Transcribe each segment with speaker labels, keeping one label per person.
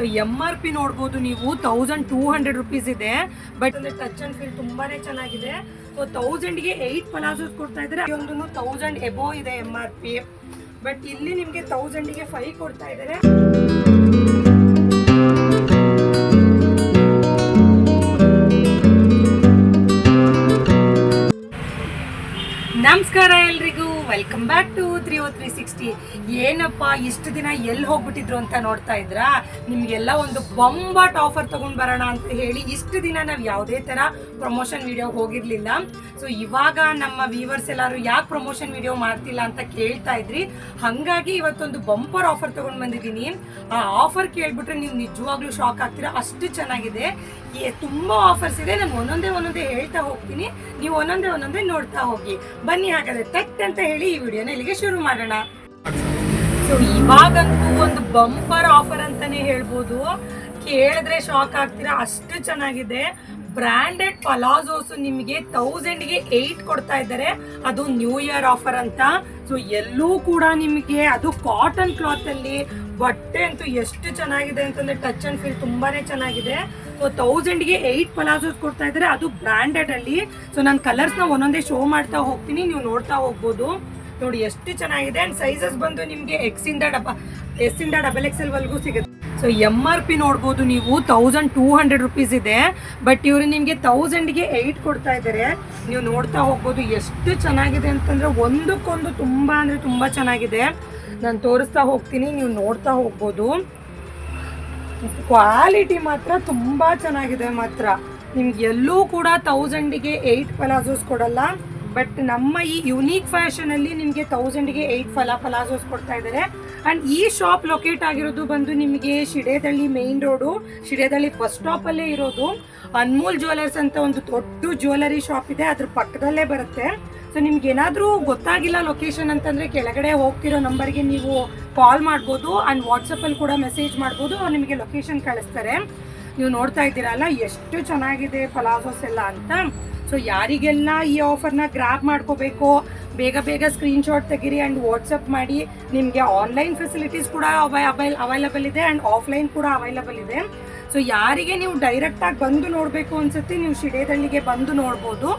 Speaker 1: So MRP ನೋಡ್ಬೋದು ನೀವು 1200 rupees ಇದೆ. ಬಟ್ ಟಚ್ ಅಂಡ್ ಫೀಲ್ ತುಂಬಾನೇ ಚೆನ್ನಾಗಿದೆ. ಸೊ 1000ಗೆ 8 ಪಲಾಜೋಸ್ ಕೊಡ್ತಾ ಇದ್ದಾರೆ. ಒಂದು 1000 ಎಬೋ ಇದೆ MRP. ಬಟ್ ಇಲ್ಲಿ ನಿಮಗೆ 1000ಗೆ 5 ಕೊಡ್ತಾ ಇದ್ದಾರೆ. ನಮಸ್ಕಾರ ಎಲ್ರಿಗೂ, ವೆಲ್ಕಮ್ ಬ್ಯಾಕ್ ಟು 30360. ಏನಪ್ಪ ಇಷ್ಟು ದಿನ ಎಲ್ಲಿ ಹೋಗ್ಬಿಟ್ಟಿದ್ರು ಅಂತ ನೋಡ್ತಾ ಇದ್ರಾ? ನಿಮಗೆಲ್ಲ ಒಂದು ಬಂಬಾಟ್ ಆಫರ್ ತಗೊಂಡ್ ಬರೋಣ ಅಂತ ಹೇಳಿ ಇಷ್ಟು ದಿನ ನಾವು ಯಾವುದೇ ತರ ಪ್ರಮೋಷನ್ ವಿಡಿಯೋ ಹೋಗಿರ್ಲಿಲ್ಲ. ಸೊ ಇವಾಗ ನಮ್ಮ ವ್ಯೂವರ್ಸ್ ಎಲ್ಲರೂ ಯಾಕೆ ಪ್ರಮೋಷನ್ ವಿಡಿಯೋ ಮಾಡ್ತಿಲ್ಲ ಅಂತ ಕೇಳ್ತಾ ಇದ್ರಿ. ಹಾಗಾಗಿ ಇವತ್ತೊಂದು ಬಂಪರ್ ಆಫರ್ ತಗೊಂಡ್ ಬಂದಿದ್ದೀನಿ. ಆ ಆಫರ್ ಕೇಳ್ಬಿಟ್ರೆ ನೀವು ನಿಜವಾಗ್ಲೂ ಶಾಕ್ ಆಗ್ತೀರಾ, ಅಷ್ಟು ಚೆನ್ನಾಗಿದೆ. ತುಂಬಾ ಆಫರ್ಸ್ ಇದೆ. ನಾನು ಒಂದೊಂದೇ ಹೇಳ್ತಾ ಹೋಗ್ತೀನಿ, ನೀವು ಒಂದೊಂದೇ ನೋಡ್ತಾ ಹೋಗಿ. ಬನ್ನಿ ಹಾಗಾದ್ರೆ ಟಕ್ ಅಂತ ಹೇಳಿ ಈ ವಿಡಿಯೋನ ಇಲ್ಲಿಗೆ ಶುರು ಮಾಡೋಣ. ಸೊ ಇವಾಗಂತೂ ಒಂದು ಬಂಪರ್ ಆಫರ್ ಅಂತಾನೆ ಹೇಳ್ಬೋದು. ಕೇಳಿದ್ರೆ ಶಾಕ್ ಆಗ್ತೀರಾ, ಅಷ್ಟು ಚೆನ್ನಾಗಿದೆ. ಬ್ರಾಂಡೆಡ್ ಪಲಾಜೋಸ್ ನಿಮಗೆ 1000ಗೆ 8 ಕೊಡ್ತಾ ಇದ್ದಾರೆ. ಅದು ನ್ಯೂ ಇಯರ್ ಆಫರ್ ಅಂತ. ಸೊ ಎಲ್ಲೂ ಕೂಡ ನಿಮಗೆ ಅದು ಕಾಟನ್ ಕ್ಲಾತ್ ಅಲ್ಲಿ ಬಟ್ಟೆ ಅಂತೂ ಎಷ್ಟು ಚೆನ್ನಾಗಿದೆ ಅಂತಂದ್ರೆ ಟಚ್ ಅಂಡ್ ಫೀಲ್ ತುಂಬಾನೇ ಚೆನ್ನಾಗಿದೆ. ಸೊ 1000ಗೆ 8 ಪಲಾಜೋಸ್ ಕೊಡ್ತಾ ಇದ್ದಾರೆ, ಅದು ಬ್ರಾಂಡೆಡ್ ಅಲ್ಲಿ. ಸೊ ನಾನು ಕಲರ್ಸ್ ನ ಒಂದೊಂದೇ ಶೋ ಮಾಡ್ತಾ ಹೋಗ್ತೀನಿ, ನೀವು ನೋಡ್ತಾ ಹೋಗ್ಬೋದು. ನೋಡಿ ಎಷ್ಟು ಚೆನ್ನಾಗಿದೆ. ಅಂಡ್ ಸೈಜಸ್ ಬಂದು ನಿಮಗೆ ಎಸ್ ಇಂದ XXL ವರೆಗೂ ಸಿಗುತ್ತೆ. ಸೊ MRP ನೋಡ್ಬೋದು ನೀವು 1200 rupees ಇದೆ. ಬಟ್ ಇವರು ನಿಮಗೆ 1000ಗೆ 8 ಕೊಡ್ತಾ ಇದ್ದಾರೆ. ನೀವು ನೋಡ್ತಾ ಹೋಗ್ಬೋದು ಎಷ್ಟು ಚೆನ್ನಾಗಿದೆ ಅಂತಂದ್ರೆ ಒಂದಕ್ಕೊಂದು ತುಂಬಾ ಅಂದ್ರೆ ತುಂಬಾ ಚೆನ್ನಾಗಿದೆ. ನಾನು ತೋರಿಸ್ತಾ ಹೋಗ್ತೀನಿ, ನೀವು ನೋಡ್ತಾ ಹೋಗ್ಬೋದು. ಕ್ವಾಲಿಟಿ ಮಾತ್ರ ತುಂಬಾ ಚೆನ್ನಾಗಿದೆ. ಮಾತ್ರ ನಿಮ್ಗೆ ಎಲ್ಲೂ ಕೂಡ 1000ಗೆ 8 ಪಲಾಜೋಸ್ ಕೊಡಲ್ಲ. ಬಟ್ ನಮ್ಮ ಈ ಯುನೀಕ್ ಫ್ಯಾಷನ್ ಅಲ್ಲಿ ನಿಮಗೆ 1000ಗೆ 8 ಪಲಾಜೋಸ್ ಕೊಡ್ತಾ ಇದ್ದಾರೆ. ಅಂಡ್ ಈ ಶಾಪ್ ಲೊಕೇಟ್ ಆಗಿರೋದು ಬಂದು ನಿಮಗೆ ಶಿಡೇದಳ್ಳಿ ಮೇನ್ ರೋಡು, ಶಿಡೇದಳ್ಳಿ ಬಸ್ ಸ್ಟಾಪ್ ಅಲ್ಲೇ ಇರೋದು. ಅನ್ಮೋಲ್ ಜ್ಯುವೆಲರ್ಸ್ ಅಂತ ಒಂದು ದೊಡ್ಡ ಜ್ಯುವೆಲರಿ ಶಾಪ್ ಇದೆ, ಅದ್ರ ಪಕ್ಕದಲ್ಲೇ ಬರುತ್ತೆ. ಸೊ ನಿಮ್ಗೆ ಏನಾದರೂ ಗೊತ್ತಾಗಿಲ್ಲ ಲೊಕೇಶನ್ ಅಂತಂದ್ರೆ ಕೆಳಗಡೆ ಹೋಗ್ತಿರೋ ನಂಬರ್ಗೆ ನೀವು ಕಾಲ್ ಮಾಡ್ಬೋದು. ಅಂಡ್ ವಾಟ್ಸಪ್ಪಲ್ಲಿ ಕೂಡ ಮೆಸೇಜ್ ಮಾಡ್ಬೋದು, ಅವ್ರು ನಿಮಗೆ ಲೊಕೇಶನ್ ಕಳಿಸ್ತಾರೆ. ನೀವು ನೋಡ್ತಾ ಇದ್ದೀರಲ್ಲ ಎಷ್ಟು ಚೆನ್ನಾಗಿದೆ ಪಲಾಜೋಸ್ ಎಲ್ಲ ಅಂತ. ಸೊ ಯಾರಿಗೆಲ್ಲ ಈ ಆಫರ್ನ ಗ್ರಾಬ್ ಮಾಡ್ಕೋಬೇಕು, ಬೇಗ ಸ್ಕ್ರೀನ್ಶಾಟ್ ತೆಗೀರಿ ಆ್ಯಂಡ್ ವಾಟ್ಸಪ್ ಮಾಡಿ. ನಿಮಗೆ ಆನ್ಲೈನ್ ಫೆಸಿಲಿಟೀಸ್ ಕೂಡ ಅವೈಲಬಲ್ ಇದೆ ಆ್ಯಂಡ್ ಆಫ್ಲೈನ್ ಕೂಡ ಅವೈಲಬಲ್ ಇದೆ. ಸೊ ಯಾರಿಗೆ ನೀವು ಡೈರೆಕ್ಟಾಗಿ ಬಂದು ನೋಡಬೇಕು ಅನ್ಸುತ್ತೆ, ನೀವು ಶಿಡೇದಳ್ಳಿಗೆ ಬಂದು ನೋಡ್ಬೋದು.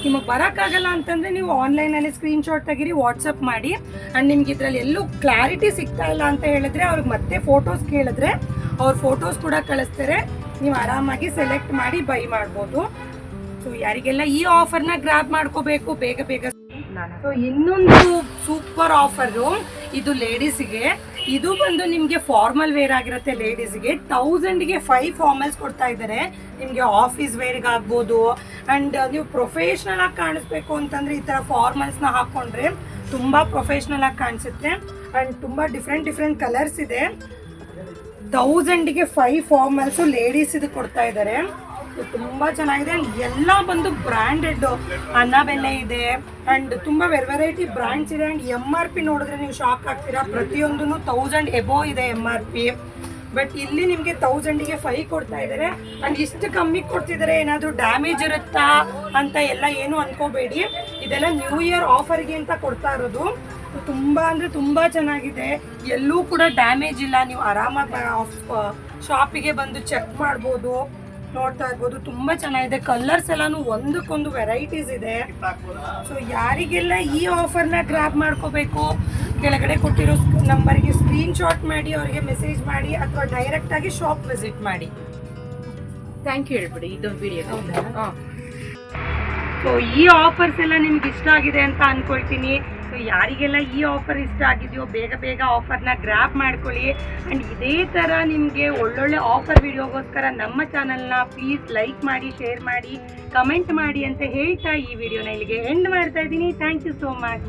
Speaker 1: ನಿಮಗೆ ಬರೋಕ್ಕಾಗಲ್ಲ ಅಂತಂದರೆ ನೀವು ಆನ್ಲೈನಲ್ಲಿ ಸ್ಕ್ರೀನ್ಶಾಟ್ ತೆಗೀರಿ, ವಾಟ್ಸಪ್ ಮಾಡಿ. ಆ್ಯಂಡ್ ನಿಮ್ಗೆ ಇದರಲ್ಲಿ ಎಲ್ಲೂ ಕ್ಲಾರಿಟಿ ಸಿಗ್ತಾ ಇಲ್ಲ ಅಂತ ಹೇಳಿದ್ರೆ ಅವ್ರಿಗೆ ಮತ್ತೆ ಫೋಟೋಸ್ ಕೇಳಿದ್ರೆ ಅವ್ರ ಫೋಟೋಸ್ ಕೂಡ ಕಳಿಸ್ತಾರೆ. ನೀವು ಆರಾಮಾಗಿ ಸೆಲೆಕ್ಟ್ ಮಾಡಿ ಬೈ ಮಾಡ್ಬೋದು. ಸೊ ಯಾರಿಗೆಲ್ಲ ಈ ಆಫರ್ನ ಗ್ರಾಬ್ ಮಾಡ್ಕೋಬೇಕು ಬೇಗ. ಸೊ ಇನ್ನೊಂದು ಸೂಪರ್ ಆಫರು ಇದು ಲೇಡೀಸಿಗೆ. ಇದು ಬಂದು ನಿಮಗೆ ಫಾರ್ಮಲ್ ವೇರ್ ಆಗಿರುತ್ತೆ ಲೇಡೀಸ್ಗೆ. 1000ಗೆ 5 ಫಾರ್ಮಲ್ಸ್ ಕೊಡ್ತಾ ಇದ್ದಾರೆ. ನಿಮಗೆ ಆಫೀಸ್ ವೇರ್ಗೆ ಆಗ್ಬೋದು. ಆ್ಯಂಡ್ ನೀವು ಪ್ರೊಫೆಷ್ನಲ್ ಆಗಿ ಕಾಣಿಸ್ಬೇಕು ಅಂತಂದ್ರೆ ಈ ಥರ ಫಾರ್ಮಲ್ಸ್ನ ಹಾಕ್ಕೊಂಡ್ರೆ ತುಂಬ ಪ್ರೊಫೆಷ್ನಲ್ ಆಗಿ ಕಾಣಿಸುತ್ತೆ. ಆ್ಯಂಡ್ ತುಂಬ ಡಿಫ್ರೆಂಟ್ ಕಲರ್ಸ್ ಇದೆ. 1000ಗೆ 5 ಫಾರ್ಮಲ್ಸು ಲೇಡೀಸ್ ಇದು ಕೊಡ್ತಾ ಇದ್ದಾರೆ. ತುಂಬ ಚೆನ್ನಾಗಿದೆ. ಎಲ್ಲ ಬಂದು ಬ್ರ್ಯಾಂಡೆಡ್. ಅನ್ನಬೆಲೆ ಇದೆ ಆ್ಯಂಡ್ ತುಂಬ ವೆರೈಟಿ ಬ್ರ್ಯಾಂಡ್ಸ್ ಇದೆ. ಆ್ಯಂಡ್ MRP ನೋಡಿದ್ರೆ ನೀವು ಶಾಕ್ ಆಗ್ತೀರಾ, ಪ್ರತಿಯೊಂದೂ 1000 ಎಬೋ ಇದೆ MRP. ಬಟ್ ಇಲ್ಲಿ ನಿಮಗೆ 1000ಗೆ 5 ಕೊಡ್ತಾ ಇದ್ದಾರೆ. ಆ್ಯಂಡ್ ಇಷ್ಟು ಕಮ್ಮಿ ಕೊಡ್ತಿದ್ದಾರೆ, ಏನಾದರೂ ಡ್ಯಾಮೇಜ್ ಇರುತ್ತಾ ಅಂತ ಎಲ್ಲ ಏನು ಅನ್ಕೋಬೇಡಿ. ಇದೆಲ್ಲ ನ್ಯೂ ಇಯರ್ ಆಫರ್ಗೆ ಅಂತ ಕೊಡ್ತಾ ಇರೋದು. ತುಂಬ ಅಂದರೆ ತುಂಬ ಚೆನ್ನಾಗಿದೆ. ಎಲ್ಲೂ ಕೂಡ ಡ್ಯಾಮೇಜ್ ಇಲ್ಲ. ನೀವು ಆರಾಮಾಗಿ ಶಾಪಿಗೆ ಬಂದು ಚೆಕ್ ಮಾಡ್ಬೋದು, ನೋಡ್ತಾ ಇರ್ಬೋದು. ತುಂಬ ಚೆನ್ನಾಗಿದೆ. ಕಲರ್ಸ್ ಎಲ್ಲಾನು ಒಂದಕ್ಕೊಂದು ವೆರೈಟೀಸ್ ಇದೆ. ಸೊ ಯಾರಿಗೆಲ್ಲ ಈ ಆಫರ್ನ ಗ್ರಾಬ್ ಮಾಡ್ಕೋಬೇಕು, ಕೆಳಗಡೆ ಕೊಟ್ಟಿರೋ ನಂಬರ್ಗೆ ಸ್ಕ್ರೀನ್ಶಾಟ್ ಮಾಡಿ ಅವರಿಗೆ ಮೆಸೇಜ್ ಮಾಡಿ ಅಥವಾ ಡೈರೆಕ್ಟಾಗಿ ಶಾಪ್ ವಿಸಿಟ್ ಮಾಡಿ.
Speaker 2: ಥ್ಯಾಂಕ್ ಯು ಹೇಳ್ಬಿಡಿ ಇದೊಂದು ವಿಡಿಯೋ.
Speaker 1: ಸೊ ಈ ಆಫರ್ಸ್ ಎಲ್ಲ ನಿಮ್ಗೆ ಇಷ್ಟ ಆಗಿದೆ ಅಂತ ಅನ್ಕೊಳ್ತೀನಿ. ಸೊ ಯಾರಿಗೆಲ್ಲ ಈ ಆಫರ್ ಇಷ್ಟ ಆಗಿದೆಯೋ ಬೇಗ ಆಫರ್ನ ಗ್ರಾಬ್ ಮಾಡ್ಕೊಳ್ಳಿ. ಆ್ಯಂಡ್ ಇದೇ ಥರ ನಿಮಗೆ ಒಳ್ಳೊಳ್ಳೆ ಆಫರ್ ವಿಡಿಯೋಗೋಸ್ಕರ ನಮ್ಮ ಚಾನಲ್ನ ಪ್ಲೀಸ್ ಲೈಕ್ ಮಾಡಿ, ಶೇರ್ ಮಾಡಿ, ಕಮೆಂಟ್ ಮಾಡಿ ಅಂತ ಹೇಳ್ತಾ ಈ ವಿಡಿಯೋನ ಇಲ್ಲಿಗೆ ಎಂಡ್ ಮಾಡ್ತಾ ಇದ್ದೀನಿ. Thank you so much.